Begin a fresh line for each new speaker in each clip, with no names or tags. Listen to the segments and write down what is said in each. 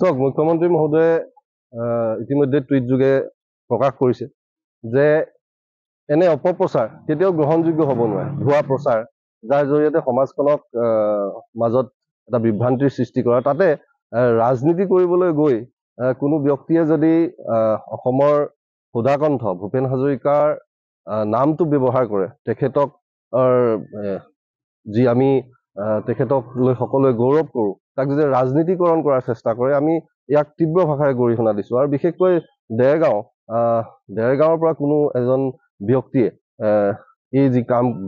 চাওক, মুখ্যমন্ত্ৰী মহোদয়ে ইতিমধ্যে টুইট যোগে প্ৰকাশ কৰিছে যে এনে অপপ্ৰচাৰ কেতিয়াও গ্ৰহণযোগ্য হ'ব নোৱাৰে। ভুৱা প্ৰচাৰ, যাৰ জৰিয়তে সমাজখনক মাজত এটা বিভ্ৰান্তিৰ সৃষ্টি কৰা, তাতে ৰাজনীতি কৰিবলৈ গৈ কোনো ব্যক্তিয়ে যদি অসমৰ সুধাকণ্ঠ ভূপেন হাজৰিকাৰ নামটো ব্যৱহাৰ কৰে, তেখেতক যি আমি তেখেতক লৈ সকলোৱে গৌৰৱ কৰোঁ, তাক যদি ৰাজনীতিকৰণ কৰাৰ চেষ্টা কৰে, আমি ইয়াক তীব্ৰ ভাষাৰে গৰিহণা দিছোঁ। আৰু বিশেষকৈ দেৰগাঁৱৰ পৰা কোনো এজন ব্যক্তিয়ে এই যি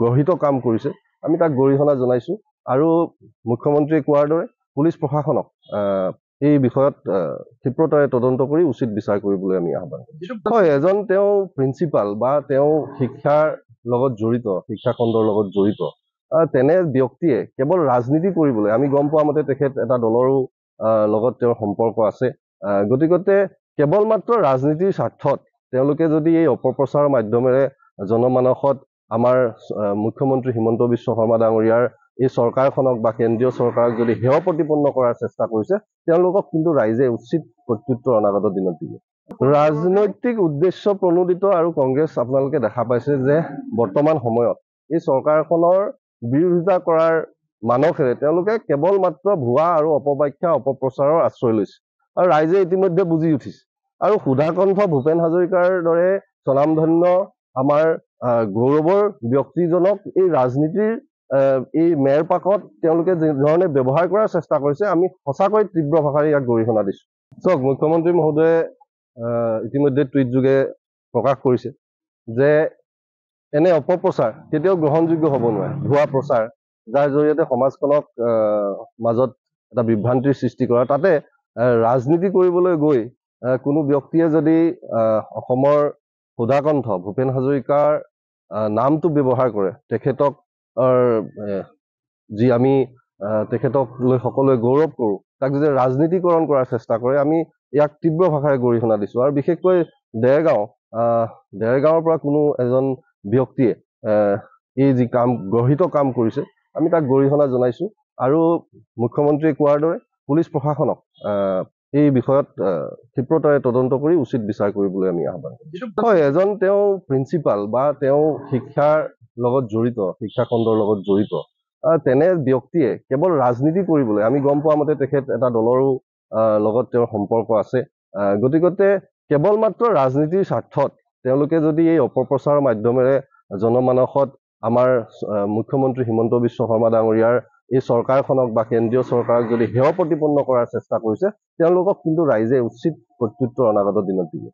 গৰ্হিত কাম কৰিছে, আমি তাক গৰিহণা জনাইছোঁ। আৰু মুখ্যমন্ত্ৰীয়ে কোৱাৰ দৰে পুলিচ প্ৰশাসনক এই বিষয়ত ক্ষিপ্ৰতাৰে তদন্ত কৰি উচিত বিচাৰ কৰিবলৈ আমি আহ্বান কৰিছোঁ। হয়, এজন তেওঁ প্ৰিন্সিপাল বা তেওঁ শিক্ষাৰ লগত জড়িত, শিক্ষাখণ্ডৰ লগত জড়িত তেনে ব্যক্তিয়ে কেৱল ৰাজনীতি কৰিবলৈ, আমি গম পোৱা মতে তেখেত এটা দলৰো লগত তেওঁৰ সম্পৰ্ক আছে। গতিকে কেৱল মাত্ৰ ৰাজনীতিৰ স্বাৰ্থত তেওঁলোকে যদি এই অপপ্ৰচাৰৰ মাধ্যমেৰে জনমানসত আমাৰ মুখ্যমন্ত্ৰী হিমন্ত বিশ্ব শৰ্মা ডাঙৰীয়াৰ এই চৰকাৰখনক বা কেন্দ্ৰীয় চৰকাৰক যদি হেয় প্ৰতিপন্ন কৰাৰ চেষ্টা কৰিছে, তেওঁলোকক কিন্তু ৰাইজে উচিত প্ৰত্যুত্তৰ অনাগত দিনত দিব। ৰাজনৈতিক উদ্দেশ্য প্ৰণোদিত আৰু কংগ্ৰেছ আপোনালোকে দেখা পাইছে যে বৰ্তমান সময়ত এই চৰকাৰখনৰ বিৰোধিতা কৰাৰ মানসেৰে তেওঁলোকে কেৱল মাত্ৰ ভুৱা আৰু অপব্যাখ্যা অপপ্ৰচাৰৰ আশ্ৰয় লৈছে, আৰু ৰাইজে ইতিমধ্যে বুজি উঠিছে। আৰু সুধাকণ্ঠ ভূপেন হাজৰিকাৰ দৰে স্বনামধন্য আমাৰ গৌৰৱৰ ব্যক্তিজনক এই ৰাজনীতিৰ এই মেৰপাকত তেওঁলোকে যিধৰণে ব্যৱহাৰ কৰাৰ চেষ্টা কৰিছে, আমি সঁচাকৈ তীব্ৰ ভাষাৰে ইয়াক গৰিহণা দিছোঁ। চাওক, মুখ্যমন্ত্ৰী মহোদয়ে ইতিমধ্যে টুইট যোগে প্ৰকাশ কৰিছে যে এনে অপপ্ৰচাৰ কেতিয়াও গ্ৰহণযোগ্য হ'ব নোৱাৰে। ভুৱা প্ৰচাৰ, যাৰ জৰিয়তে সমাজখনক মাজত এটা বিভ্ৰান্তিৰ সৃষ্টি কৰা, তাতে ৰাজনীতি কৰিবলৈ গৈ কোনো ব্যক্তিয়ে যদি অসমৰ সুধাকণ্ঠ ভূপেন হাজৰিকাৰ নামটো ব্যৱহাৰ কৰে, তেখেতক যি আমি তেখেতক লৈ সকলোৱে গৌৰৱ কৰোঁ, তাক যদি ৰাজনীতিকৰণ কৰাৰ চেষ্টা কৰে, আমি ইয়াক তীব্ৰ ভাষাৰে গৰিহণা দিছোঁ। আৰু বিশেষকৈ দেৰগাঁৱৰ পৰা কোনো এজন ব্যক্তিয়ে এই যি গৰ্হিত কাম কৰিছে, আমি তাক গৰিহণা জনাইছোঁ। আৰু মুখ্যমন্ত্ৰীয়ে কোৱাৰ দৰে পুলিচ প্ৰশাসনক এই বিষয়ত ক্ষিপ্ৰতাৰে তদন্ত কৰি উচিত বিচাৰ কৰিবলৈ আমি আহ্বান কৰিছোঁ। হয়, এজন তেওঁ প্ৰিন্সিপাল বা তেওঁ শিক্ষাৰ লগত জড়িত, শিক্ষাখণ্ডৰ লগত জড়িত তেনে ব্যক্তিয়ে কেৱল ৰাজনীতি কৰিবলৈ, আমি গম পোৱা মতে তেখেত এটা দলৰো লগত তেওঁৰ সম্পৰ্ক আছে। গতিকে কেৱল মাত্ৰ ৰাজনীতিৰ স্বাৰ্থত তেওঁলোকে যদি এই অপপ্ৰচাৰৰ মাধ্যমেৰে জনমানসত আমাৰ মুখ্যমন্ত্ৰী হিমন্ত বিশ্ব শৰ্মা ডাঙৰীয়াৰ এই চৰকাৰখনক বা কেন্দ্ৰীয় চৰকাৰক যদি হেয় প্ৰতিপন্ন কৰাৰ চেষ্টা কৰিছে, তেওঁলোকক কিন্তু ৰাইজে উচিত প্ৰত্যুত্তৰ অনাগত দিনত দিব।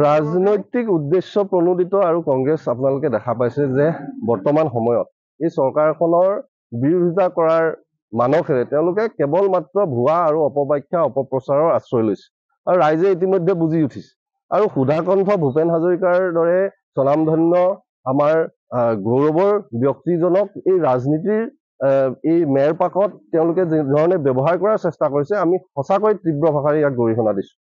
ৰাজনৈতিক উদ্দেশ্য প্ৰণোদিত আৰু কংগ্ৰেছ আপোনালোকে দেখা পাইছে যে বৰ্তমান সময়ত এই চৰকাৰখনৰ বিৰোধিতা কৰাৰ মানসেৰে তেওঁলোকে কেৱল মাত্ৰ ভুৱা আৰু অপব্যাখ্যা অপপ্ৰচাৰৰ আশ্ৰয় লৈছে, আৰু ৰাইজে ইতিমধ্যে বুজি উঠিছে। আৰু সুধাকণ্ঠ ভূপেন হাজৰিকাৰ দৰে স্বনামধন্য আমাৰ গৌৰৱৰ ব্যক্তিজনক এই ৰাজনীতিৰ এই মেৰপাকত তেওঁলোকে যিধৰণে ব্যৱহাৰ কৰাৰ চেষ্টা কৰিছে, আমি সঁচাকৈ তীব্ৰ ভাষাৰে ইয়াক গৰিহণা দিছোঁ।